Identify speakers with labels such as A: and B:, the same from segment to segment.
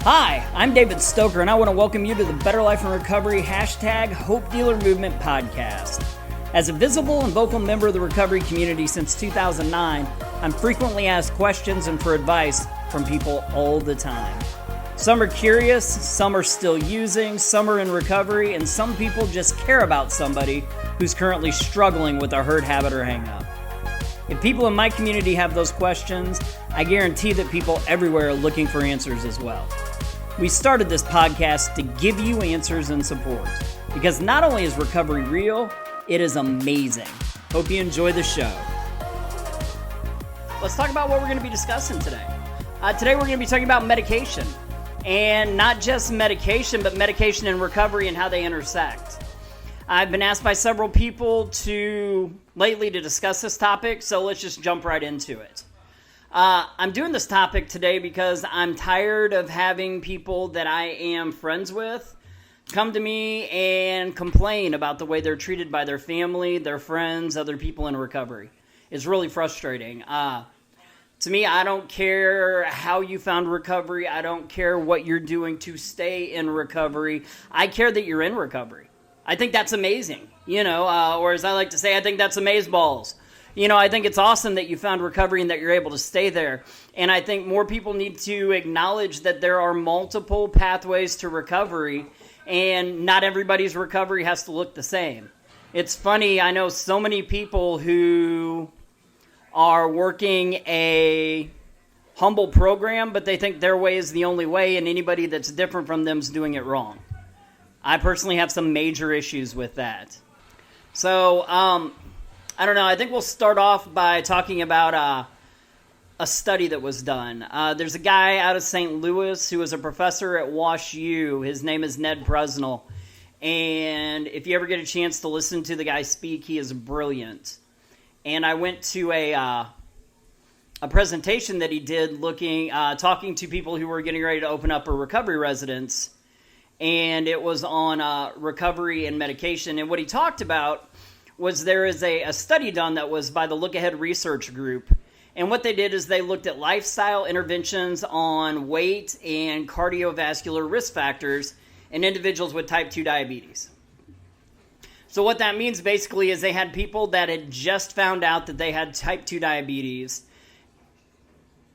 A: Hi, I'm David Stoker, and I want to welcome you to the Better Life in Recovery #Hope Dealer Movement podcast. As a visible and vocal member of the recovery community since 2009, I'm frequently asked questions and for advice from people all the time. Some are curious, some are still using, some are in recovery, and some people just care about somebody who's currently struggling with a hurt habit or hang-up. If people in my community have those questions, I guarantee that people everywhere are looking for answers as well. We started this podcast to give you answers and support, because not only is recovery real, it is amazing. Hope you enjoy the show. Let's talk about what we're going to be discussing today. Today we're going to be talking about medication, and not just medication, but medication and recovery and how they intersect. I've been asked by several people lately to discuss this topic, so let's just jump right into it. I'm doing this topic today because I'm tired of having people that I am friends with come to me and complain about the way they're treated by their family, their friends, other people in recovery. It's really frustrating. To me, I don't care how you found recovery. I don't care what you're doing to stay in recovery. I care that you're in recovery. I think that's amazing, or as I like to say, I think that's amazeballs. I think it's awesome that you found recovery and that you're able to stay there. And I think more people need to acknowledge that there are multiple pathways to recovery, and not everybody's recovery has to look the same. It's funny, I know so many people who are working a humble program, but they think their way is the only way, and anybody that's different from them is doing it wrong. I personally have some major issues with that. So, I don't know. I think we'll start off by talking about a study that was done. There's a guy out of St. Louis who is a professor at Wash U. His name is Ned Presnell. And if you ever get a chance to listen to the guy speak, he is brilliant. And I went to a presentation that he did talking to people who were getting ready to open up a recovery residence. And it was on recovery and medication. And what he talked about was there is a study done that was by the Look Ahead Research Group. And what they did is they looked at lifestyle interventions on weight and cardiovascular risk factors in individuals with type 2 diabetes. So what that means basically is they had people that had just found out that they had type 2 diabetes.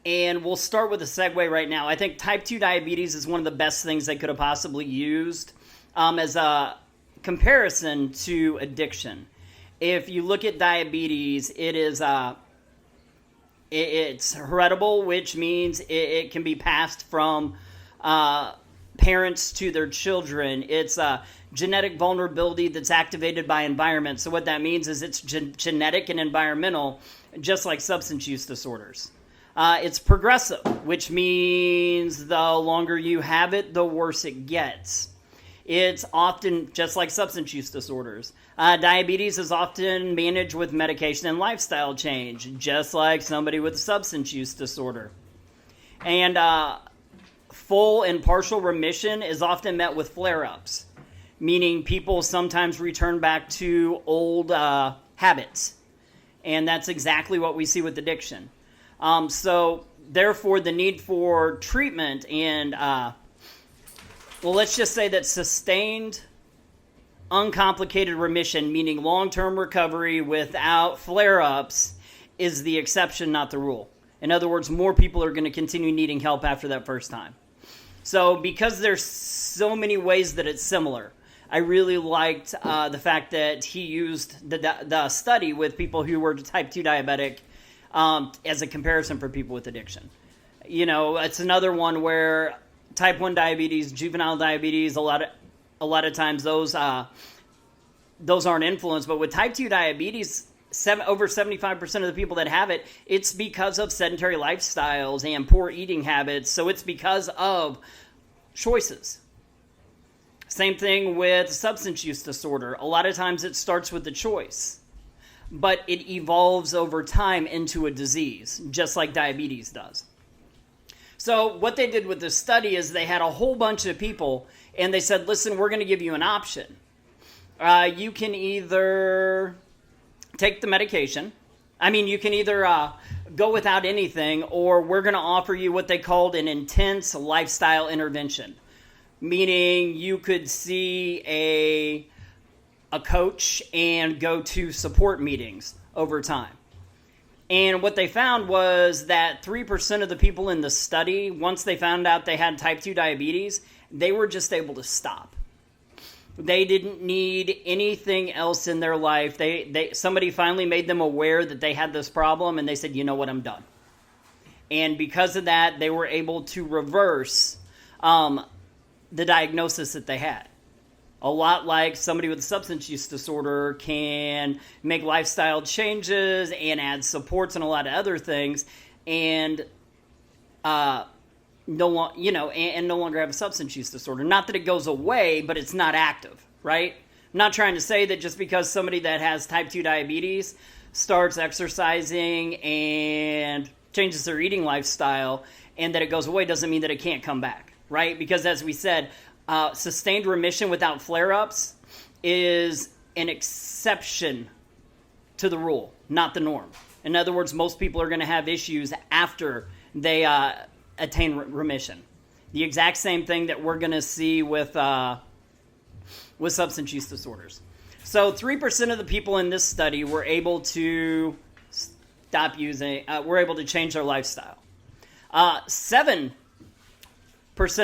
A: And we'll start with a segue right now. I think type 2 diabetes is one of the best things they could have possibly used as a comparison to addiction. If you look at diabetes, it's heritable, which means it can be passed from parents to their children. It's a genetic vulnerability that's activated by environment. So what that means is it's genetic and environmental, just like substance use disorders. It's progressive, which means the longer you have it, the worse it gets. It's often just like substance use disorders. Diabetes is often managed with medication and lifestyle change, just like somebody with a substance use disorder. And full and partial remission is often met with flare-ups, meaning people sometimes return back to old habits. And that's exactly what we see with addiction. So therefore, the need for treatment and let's just say that sustained, uncomplicated remission, meaning long-term recovery without flare-ups, is the exception, not the rule. In other words, more people are going to continue needing help after that first time. So because there's so many ways that it's similar, I really liked the fact that he used the study with people who were type 2 diabetic as a comparison for people with addiction. It's another one where type 1 diabetes, juvenile diabetes, a lot of times those aren't influenced. But with type 2 diabetes, over 75% of the people that have it, it's because of sedentary lifestyles and poor eating habits. So it's because of choices. Same thing with substance use disorder. A lot of times it starts with the choice, but it evolves over time into a disease, just like diabetes does. So what they did with this study is they had a whole bunch of people, and they said, listen, we're going to give you an option. You can either take the medication. You can either go without anything, or we're going to offer you what they called an intense lifestyle intervention. Meaning you could see a coach and go to support meetings over time. And what they found was that 3% of the people in the study, once they found out they had type 2 diabetes, they were just able to stop. They didn't need anything else in their life. Somebody finally made them aware that they had this problem, and they said, you know what, I'm done. And because of that, they were able to reverse the diagnosis that they had. A lot like somebody with a substance use disorder can make lifestyle changes and add supports and a lot of other things, and no longer have a substance use disorder. Not that it goes away, but it's not active, right? I'm not trying to say that just because somebody that has type 2 diabetes starts exercising and changes their eating lifestyle and that it goes away doesn't mean that it can't come back, right? Because as we said, sustained remission without flare-ups is an exception to the rule, not the norm. In other words, most people are going to have issues after they attain remission. The exact same thing that we're going to see with substance use disorders. So 3% of the people in this study were able to stop using, were able to change their lifestyle. 7%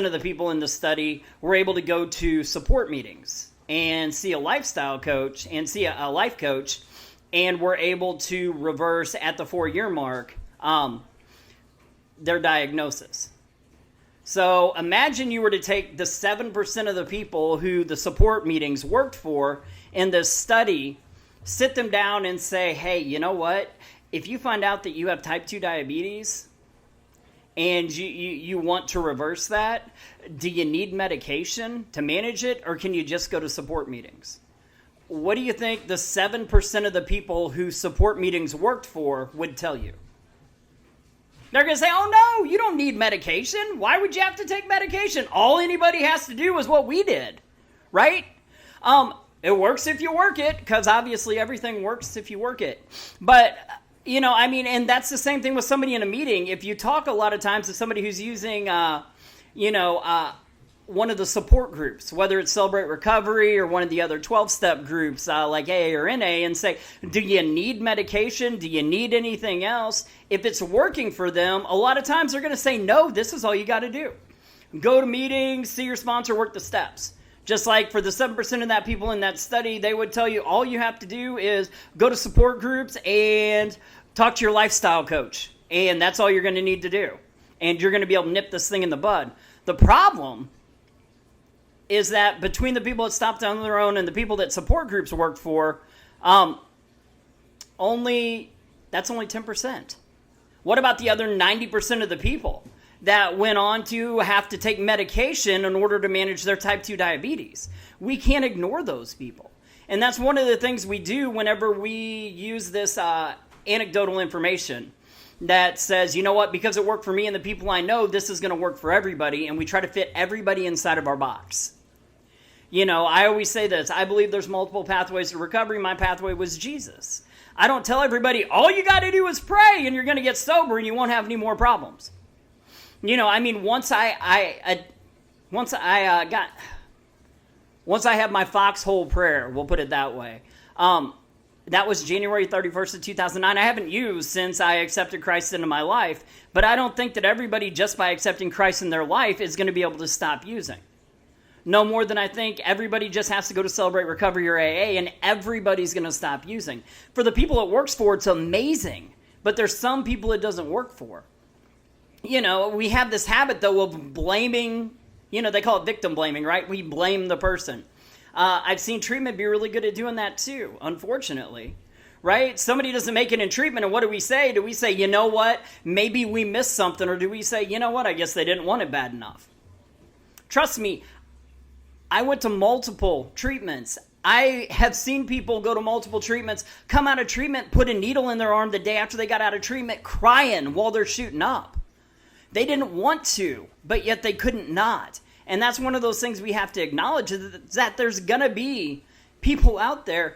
A: of the people in the study were able to go to support meetings and see a lifestyle coach and see a life coach, and were able to reverse at the 4-year mark their diagnosis. So imagine you were to take the 7% of the people who the support meetings worked for in this study, sit them down and say, hey, you know what? If you find out that you have type 2 diabetes and you want to reverse that, do you need medication to manage it, or can you just go to support meetings? What do you think the 7% of the people who support meetings worked for would tell you? They're going to say, oh no, you don't need medication. Why would you have to take medication? All anybody has to do is what we did, right? It works if you work it, because obviously everything works if you work it. But, and that's the same thing with somebody in a meeting. If you talk a lot of times to somebody who's using, one of the support groups, whether it's Celebrate Recovery or one of the other 12-step groups like AA or NA, and say, do you need medication? Do you need anything else? If it's working for them, a lot of times they're going to say, no, this is all you got to do. Go to meetings, see your sponsor, work the steps. Just like for the 7% of that people in that study, they would tell you all you have to do is go to support groups and talk to your lifestyle coach. And that's all you're going to need to do. And you're going to be able to nip this thing in the bud. The problem is that between the people that stopped on their own and the people that support groups worked for, that's only 10%. What about the other 90% of the people that went on to have to take medication in order to manage their type 2 diabetes? We can't ignore those people. And that's one of the things we do whenever we use this anecdotal information that says, you know what, because it worked for me and the people I know, this is going to work for everybody, and we try to fit everybody inside of our box. I always say this, I believe there's multiple pathways to recovery. My pathway was Jesus. I don't tell everybody, all you got to do is pray and you're going to get sober and you won't have any more problems. Once I had my foxhole prayer, we'll put it that way, that was January 31st of 2009. I haven't used since I accepted Christ into my life, but I don't think that everybody, just by accepting Christ in their life, is going to be able to stop using. No more than I think everybody just has to go to Celebrate Recovery or AA and everybody's going to stop using. For the people it works for, it's amazing, but there's some people it doesn't work for. We have this habit, though, of blaming, they call it victim blaming, right? We blame the person. I've seen treatment be really good at doing that too, unfortunately, right? Somebody doesn't make it in treatment, and what do we say? Do we say, you know what, maybe we missed something, or do we say, you know what, I guess they didn't want it bad enough? Trust me, I went to multiple treatments. I have seen people go to multiple treatments, come out of treatment, put a needle in their arm the day after they got out of treatment, crying while they're shooting up. They didn't want to, but yet they couldn't not. And that's one of those things we have to acknowledge, that there's going to be people out there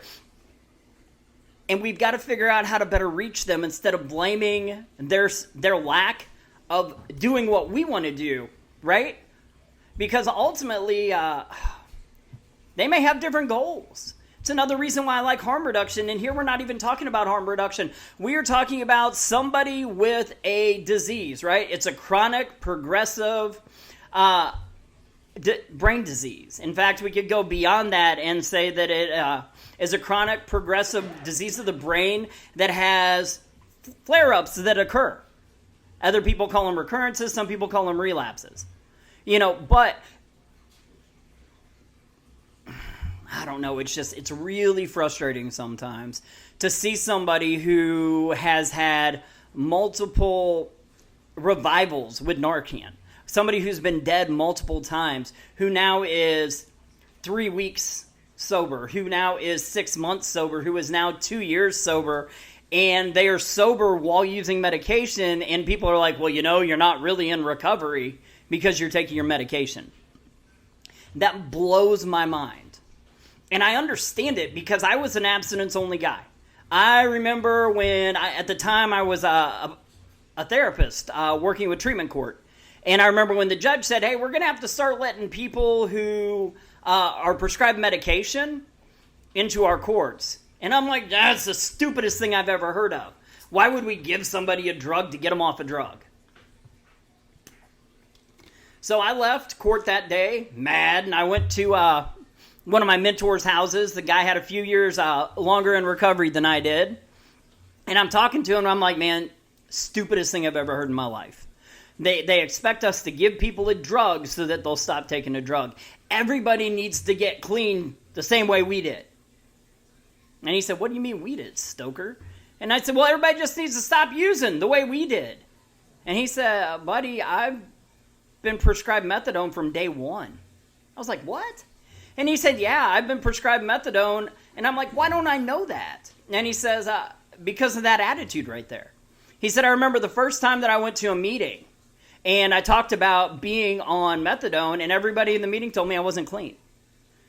A: And we've got to figure out how to better reach them instead of blaming their lack of doing what we want to do, right? Because ultimately, they may have different goals. It's another reason why I like harm reduction. And here we're not even talking about harm reduction. We are talking about somebody with a disease, right? It's a chronic, progressive brain disease. In fact, we could go beyond that and say that it is a chronic, progressive disease of the brain that has flare-ups that occur. Other people call them recurrences. Some people call them relapses. But I don't know, it's really frustrating sometimes to see somebody who has had multiple revivals with Narcan, somebody who's been dead multiple times, who now is 3 weeks sober, who now is 6 months sober, who is now 2 years sober, and they are sober while using medication, and people are like, well, you're not really in recovery because you're taking your medication. That blows my mind. And I understand it because I was an abstinence-only guy. I remember when, at the time, I was a therapist working with treatment court. And I remember when the judge said, hey, we're going to have to start letting people who are prescribed medication into our courts. And I'm like, that's the stupidest thing I've ever heard of. Why would we give somebody a drug to get them off a drug? So I left court that day, mad, and I went to one of my mentors' houses. The guy had a few years longer in recovery than I did. And I'm talking to him, and I'm like, man, stupidest thing I've ever heard in my life. They expect us to give people a drug so that they'll stop taking a drug. Everybody needs to get clean the same way we did. And he said, what do you mean we did, Stoker? And I said, well, everybody just needs to stop using the way we did. And he said, buddy, I've been prescribed methadone from day one. I was like, what? And he said, yeah, I've been prescribed methadone. And I'm like, why don't I know that? And he says, because of that attitude right there. He said, I remember the first time that I went to a meeting and I talked about being on methadone and everybody in the meeting told me I wasn't clean.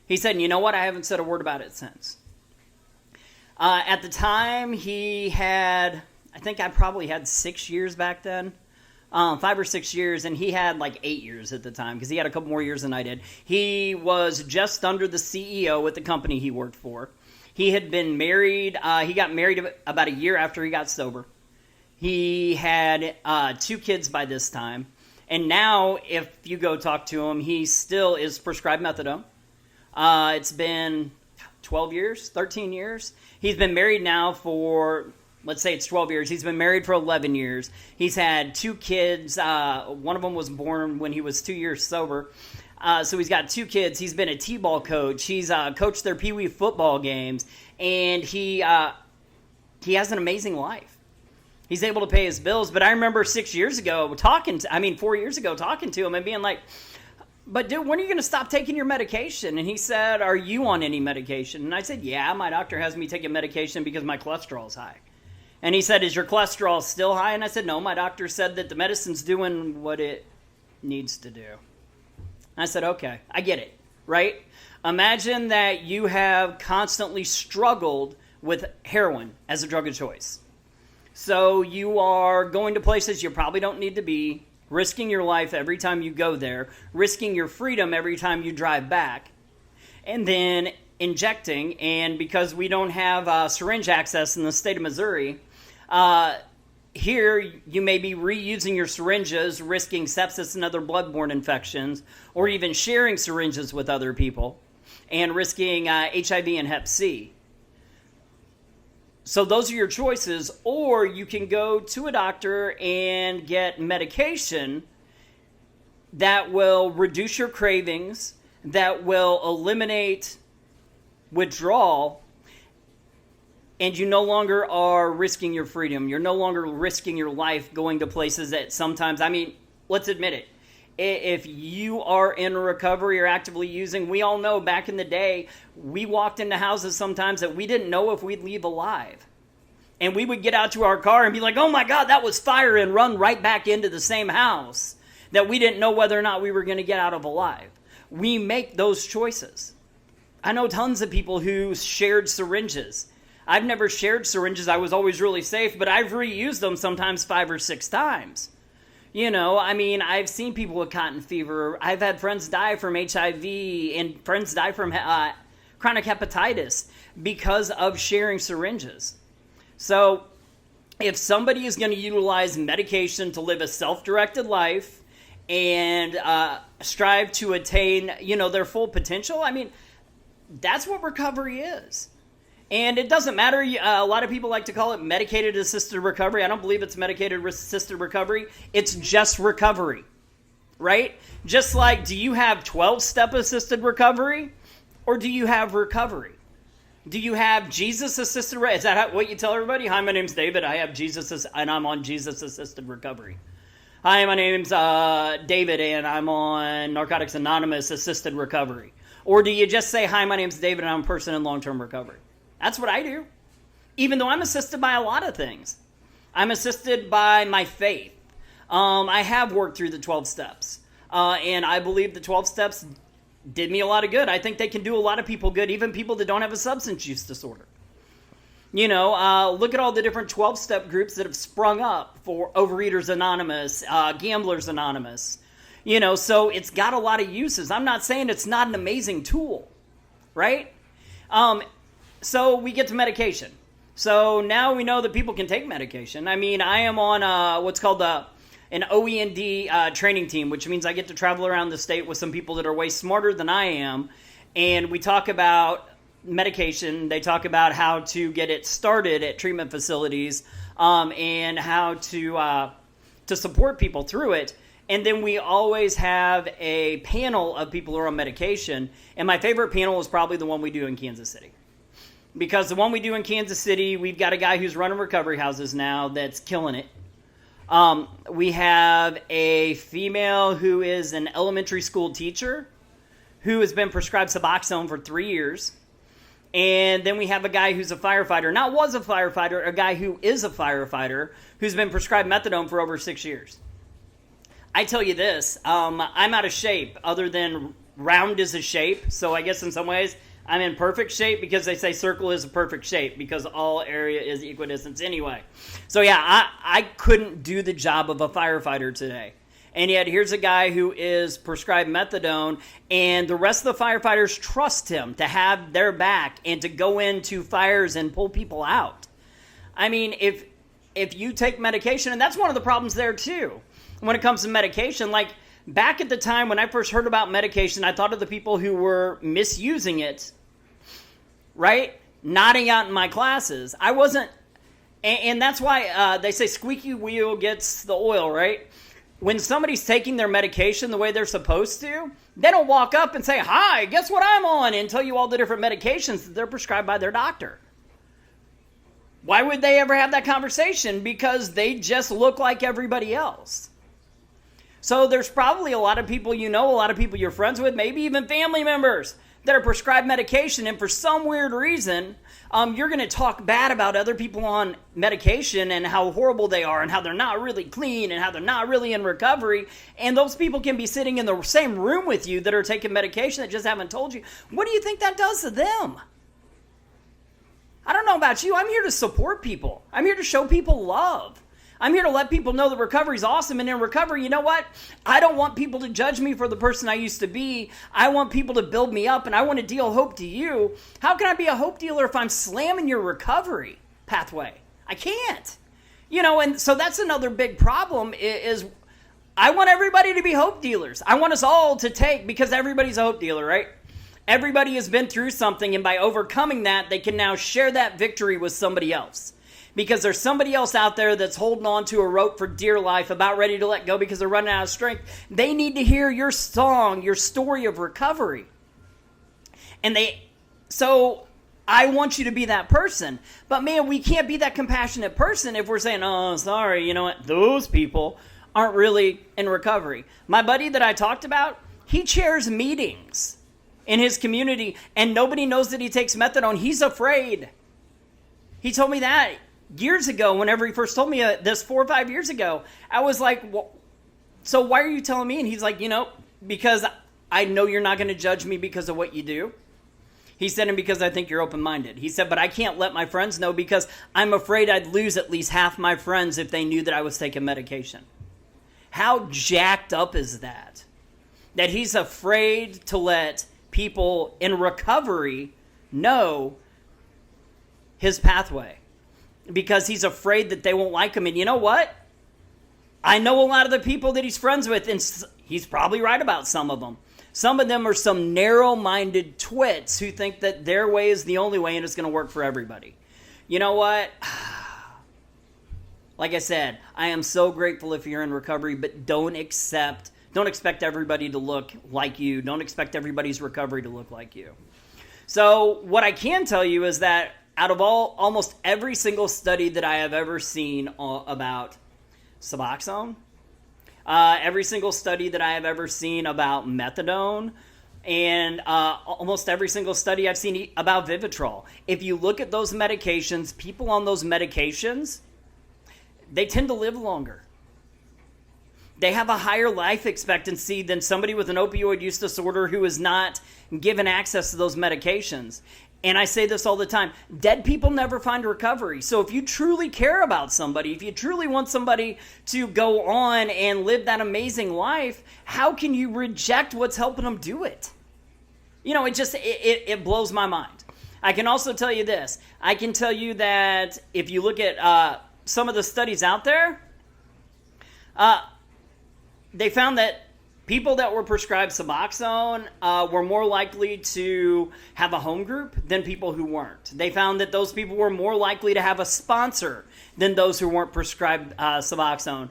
A: He said, and you know what? I haven't said a word about it since. At the time, he had, I think I probably had 6 years back then. 5 or 6 years, and he had like 8 years at the time because he had a couple more years than I did. He was just under the CEO at the company he worked for. He had been married. He got married about a year after he got sober. He had 2 kids by this time. And now, if you go talk to him, he still is prescribed methadone. It's been 12 years, 13 years. He's been married now for, let's say it's 12 years. He's been married for 11 years. He's had 2 kids. One of them was born when he was 2 years sober. So he's got 2 kids. He's been a t-ball coach. He's coached their peewee football games. And he has an amazing life. He's able to pay his bills. But I remember 4 years ago talking to him and being like, but dude, when are you going to stop taking your medication? And he said, are you on any medication? And I said, yeah, my doctor has me taking medication because my cholesterol is high. And he said, is your cholesterol still high? And I said, no, my doctor said that the medicine's doing what it needs to do. I said, okay, I get it, right? Imagine that you have constantly struggled with heroin as a drug of choice. So you are going to places you probably don't need to be, risking your life every time you go there, risking your freedom every time you drive back, and then injecting. And because we don't have syringe access in the state of Missouri, here you may be reusing your syringes, risking sepsis and other bloodborne infections, or even sharing syringes with other people, and risking HIV and Hep C. So those are your choices, or you can go to a doctor and get medication that will reduce your cravings, that will eliminate withdrawal, and you no longer are risking your freedom. You're no longer risking your life going to places that sometimes, let's admit it. If you are in recovery or actively using, we all know back in the day, we walked into houses sometimes that we didn't know if we'd leave alive. And we would get out to our car and be like, oh my God, that was fire, and run right back into the same house that we didn't know whether or not we were going to get out of alive. We make those choices. I know tons of people who shared syringes. I've never shared syringes. I was always really safe, but I've reused them sometimes 5 or 6 times. I've seen people with cotton fever. I've had friends die from HIV and friends die from chronic hepatitis because of sharing syringes. So if somebody is going to utilize medication to live a self-directed life and strive to attain, their full potential, that's what recovery is. And it doesn't matter. A lot of people like to call it medicated assisted recovery. I don't believe it's medicated assisted recovery. It's just recovery, right? Just like, do you have 12-step assisted recovery or do you have recovery? Do you have Jesus assisted? Is that what you tell everybody? Hi, my name's David. I have Jesus and I'm on Jesus assisted recovery. Hi, my name's David and I'm on Narcotics Anonymous assisted recovery. Or do you just say, hi, my name's David and I'm a person in long-term recovery? That's what I do. Even though I'm assisted by a lot of things. I'm assisted by my faith. I have worked through the 12 steps. And I believe the 12 steps did me a lot of good. I think they can do a lot of people good, even people that don't have a substance use disorder. Look at all the different 12-step groups that have sprung up for Overeaters Anonymous, Gamblers Anonymous. So it's got a lot of uses. I'm not saying it's not an amazing tool, right? So we get to medication. So now we know that people can take medication. I am on what's called an OEND training team, which means I get to travel around the state with some people that are way smarter than I am. And we talk about medication. They talk about how to get it started at treatment facilities and how to support people through it. And then we always have a panel of people who are on medication. And my favorite panel is probably the one we do in Kansas City. Because the one we do in Kansas City, we've got a guy who's running recovery houses now that's killing it. We have a female who is an elementary school teacher who has been prescribed Suboxone for 3 years. And then we have a guy who's a firefighter, not was a firefighter, a guy who is a firefighter who's been prescribed methadone for over 6 years. I tell you this, I'm out of shape other than round is a shape. So I guess in some ways I'm in perfect shape because they say circle is a perfect shape because all area is equidistance anyway. So yeah, I couldn't do the job of a firefighter today. And yet here's a guy who is prescribed methadone and the rest of the firefighters trust him to have their back and to go into fires and pull people out. If you take medication, and that's one of the problems there too, when it comes to medication, like back at the time when I first heard about medication, I thought of the people who were misusing it, right? Nodding out in my classes. I wasn't, and that's why they say squeaky wheel gets the oil, right? When somebody's taking their medication the way they're supposed to, they don't walk up and say, hi, guess what I'm on, and tell you all the different medications that they're prescribed by their doctor. Why would they ever have that conversation? Because they just look like everybody else. So there's probably a lot of people a lot of people you're friends with, maybe even family members that are prescribed medication, and for some weird reason, you're going to talk bad about other people on medication and how horrible they are and how they're not really clean and how they're not really in recovery, and those people can be sitting in the same room with you that are taking medication that just haven't told you. What do you think that does to them? I don't know about you. I'm here to support people. I'm here to show people love. I'm here to let people know that recovery is awesome. And in recovery, you know what? I don't want people to judge me for the person I used to be. I want people to build me up, and I want to deal hope to you. How can I be a hope dealer if I'm slamming your recovery pathway? I can't. And so that's another big problem is I want everybody to be hope dealers. I want us all to take, because everybody's a hope dealer, right? Everybody has been through something, and by overcoming that, they can now share that victory with somebody else. Because there's somebody else out there that's holding on to a rope for dear life, about ready to let go because they're running out of strength. They need to hear your song, your story of recovery. So I want you to be that person. But man, we can't be that compassionate person if we're saying, oh, sorry, you know what? Those people aren't really in recovery. My buddy that I talked about, he chairs meetings in his community, and nobody knows that he takes methadone. He's afraid. He told me that years ago, whenever he first told me this 4 or 5 years ago. I was like, well, so why are you telling me? And he's like, because I know you're not going to judge me because of what you do. He said, and because I think you're open-minded. He said, but I can't let my friends know because I'm afraid I'd lose at least half my friends if they knew that I was taking medication. How jacked up is that? That he's afraid to let people in recovery know his pathway because he's afraid that they won't like him. And you know what? I know a lot of the people that he's friends with, and he's probably right about some of them. Some of them are some narrow-minded twits who think that their way is the only way and it's going to work for everybody. You know what? Like I said, I am so grateful if you're in recovery, but don't expect everybody to look like you. Don't expect everybody's recovery to look like you. So what I can tell you is that out of almost every single study that I have ever seen about Suboxone, every single study that I have ever seen about methadone, and almost every single study I've seen about Vivitrol. If you look at those medications, people on those medications, they tend to live longer. They have a higher life expectancy than somebody with an opioid use disorder who is not given access to those medications. And I say this all the time, dead people never find recovery. So if you truly care about somebody, if you truly want somebody to go on and live that amazing life, how can you reject what's helping them do it? You know, it blows my mind. I can also tell you this. I can tell you that if you look at some of the studies out there, they found that people that were prescribed Suboxone were more likely to have a home group than people who weren't. They found that those people were more likely to have a sponsor than those who weren't prescribed Suboxone.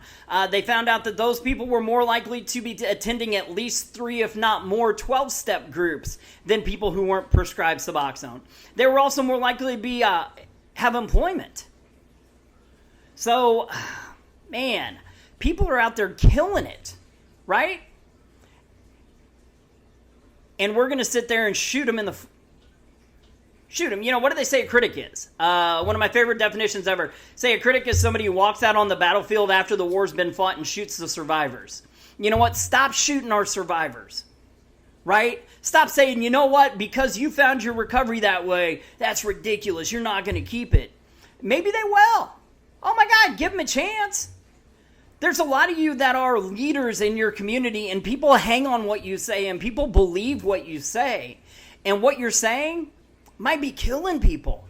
A: They found out that those people were more likely to be attending at least 3, if not more, 12-step groups than people who weren't prescribed Suboxone. They were also more likely to have employment. So, man, people are out there killing it, right? And we're going to sit there and shoot them. You know, what do they say a critic is? One of my favorite definitions ever. Say a critic is somebody who walks out on the battlefield after the war's been fought and shoots the survivors. You know what? Stop shooting our survivors, right? Stop saying, you know what? Because you found your recovery that way, that's ridiculous. You're not going to keep it. Maybe they will. Oh my God, give them a chance. There's a lot of you that are leaders in your community and people hang on what you say and people believe what you say. And what you're saying might be killing people.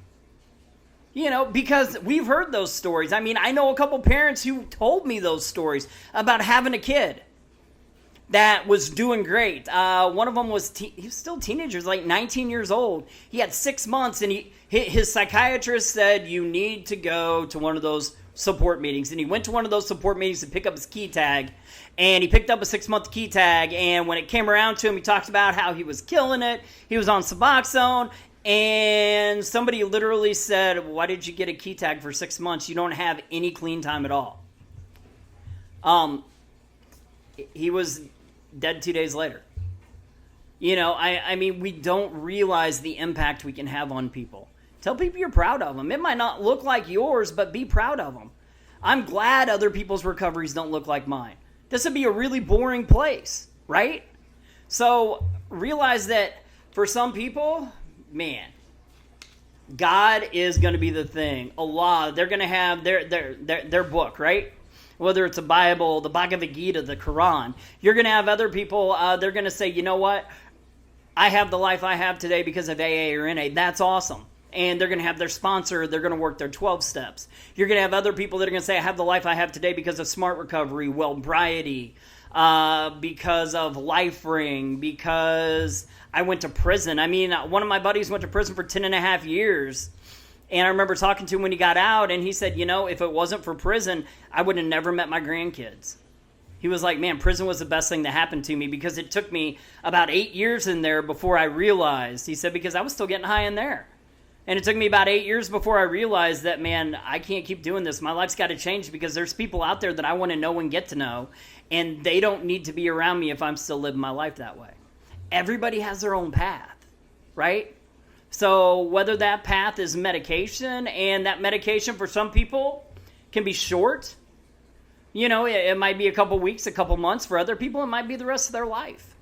A: You know, because we've heard those stories. I mean, I know a couple parents who told me those stories about having a kid that was doing great. One of them was, he was still teenagers, like 19 years old. He had 6 months and his psychiatrist said, you need to go to one of those support meetings. And he went to one of those support meetings to pick up his key tag. And he picked up a 6-month key tag. And when it came around to him, he talked about how he was killing it. He was on Suboxone. And somebody literally said, why did you get a key tag for 6 months? You don't have any clean time at all. He was dead 2 days later. You know, I mean, we don't realize the impact we can have on people. Tell people you're proud of them. It might not look like yours, but be proud of them. I'm glad other people's recoveries don't look like mine. This would be a really boring place, right? So realize that for some people, man, God is going to be the thing. Allah, they're going to have their book, right? Whether it's a Bible, the Bhagavad Gita, the Quran. You're going to have other people, they're going to say, you know what? I have the life I have today because of AA or NA. That's awesome. And they're going to have their sponsor. They're going to work their 12 steps. You're going to have other people that are going to say, I have the life I have today because of smart recovery, Wellbriety, because of LifeRing, because I went to prison. I mean, one of my buddies went to prison for 10 and a half years. And I remember talking to him when he got out, and he said, you know, if it wasn't for prison, I would have never met my grandkids. He was like, man, prison was the best thing that happened to me because it took me about 8 years in there before I realized. He said, because I was still getting high in there. And it took me about 8 years before I realized that, man, I can't keep doing this. My life's got to change because there's people out there that I want to know and get to know, and they don't need to be around me if I'm still living my life that way. Everybody has their own path, right? So whether that path is medication, and that medication for some people can be short. You know, it might be a couple weeks, a couple months. For other people, it might be the rest of their life.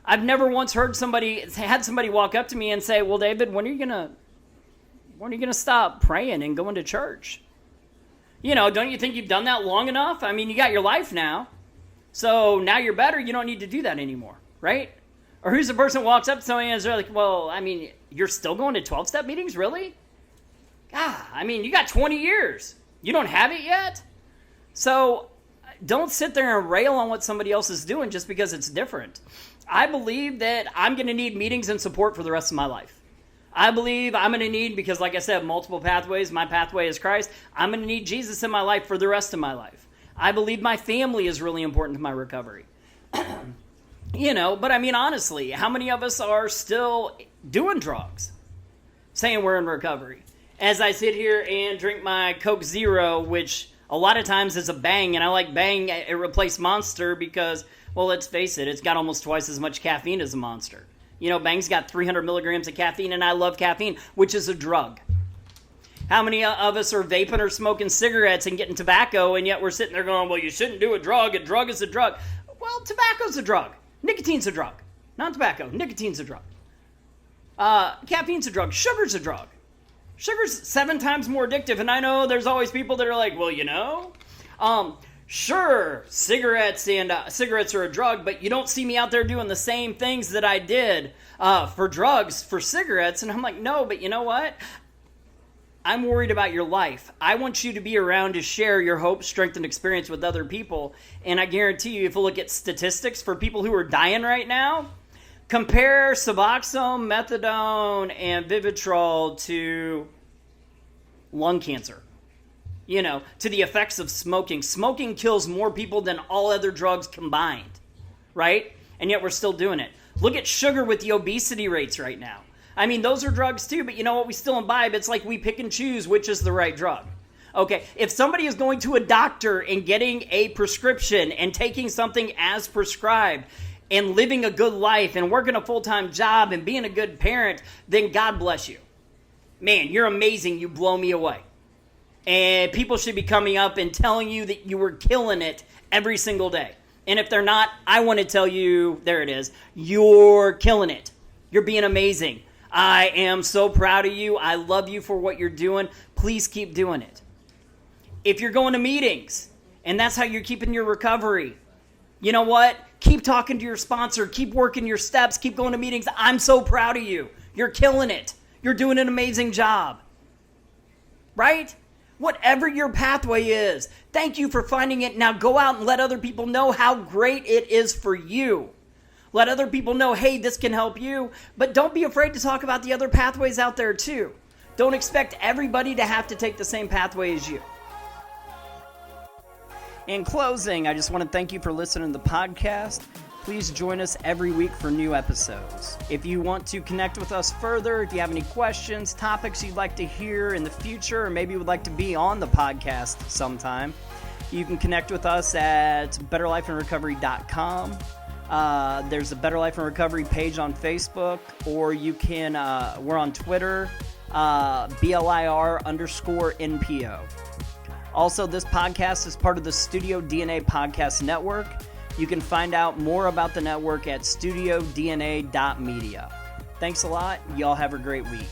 A: I've never once had somebody walk up to me and say, well, David, when are you gonna stop praying and going to church? Don't you think you've done that long enough? I mean, you got your life now. So now you're better. You don't need to do that anymore, right? Or who's the person who walks up to somebody and they're like, well, I mean, you're still going to 12-step meetings? Really? I mean, you got 20 years. You don't have it yet? So don't sit there and rail on what somebody else is doing just because it's different. I believe that I'm going to need meetings and support for the rest of my life. I believe I'm going to need, because like I said, multiple pathways. My pathway is Christ. I'm going to need Jesus in my life for the rest of my life. I believe my family is really important to my recovery. But I mean, honestly, how many of us are still doing drugs, saying we're in recovery? As I sit here and drink my Coke Zero, which a lot of times is a Bang, and I like Bang, it replaced Monster because, well, let's face it, it's got almost twice as much caffeine as a Monster. Bang's got 300 milligrams of caffeine, and I love caffeine, which is a drug. How many of us are vaping or smoking cigarettes and getting tobacco, and yet we're sitting there going, well, you shouldn't do a drug is a drug. Well, tobacco's a drug. Nicotine's a drug. Not tobacco. Nicotine's a drug. Caffeine's a drug. Sugar's a drug. Sugar's 7 times more addictive, and I know there's always people that are like, well, sure, cigarettes are a drug, but you don't see me out there doing the same things that I did for drugs, for cigarettes, and I'm like, no, but you know what? I'm worried about your life. I want you to be around to share your hope, strength, and experience with other people. And I guarantee you, if you look at statistics for people who are dying right now, compare Suboxone, Methadone, and Vivitrol to lung cancer. To the effects of smoking. Smoking kills more people than all other drugs combined, right? And yet we're still doing it. Look at sugar with the obesity rates right now. I mean, those are drugs too, but you know what? We still imbibe. It's like we pick and choose which is the right drug. Okay, if somebody is going to a doctor and getting a prescription and taking something as prescribed and living a good life and working a full-time job and being a good parent, then God bless you. Man, you're amazing. You blow me away. And people should be coming up and telling you that you were killing it every single day. And if they're not, I want to tell you, there it is, you're killing it. You're being amazing. I am so proud of you. I love you for what you're doing. Please keep doing it. If you're going to meetings and that's how you're keeping your recovery, you know what? Keep talking to your sponsor. Keep working your steps. Keep going to meetings. I'm so proud of you. You're killing it. You're doing an amazing job. Right? Whatever your pathway is, thank you for finding it. Now go out and let other people know how great it is for you. Let other people know, hey, this can help you. But don't be afraid to talk about the other pathways out there too. Don't expect everybody to have to take the same pathway as you. In closing, I just want to thank you for listening to the podcast. Please join us every week for new episodes. If you want to connect with us further, if you have any questions, topics you'd like to hear in the future, or maybe would like to be on the podcast sometime, you can connect with us at betterlifeandrecovery.com. There's a Better Life and Recovery page on Facebook, or you can, we're on Twitter, BLIR_NPO. Also, this podcast is part of the Studio DNA Podcast Network. You can find out more about the network at studiodna.media. Thanks a lot. Y'all have a great week.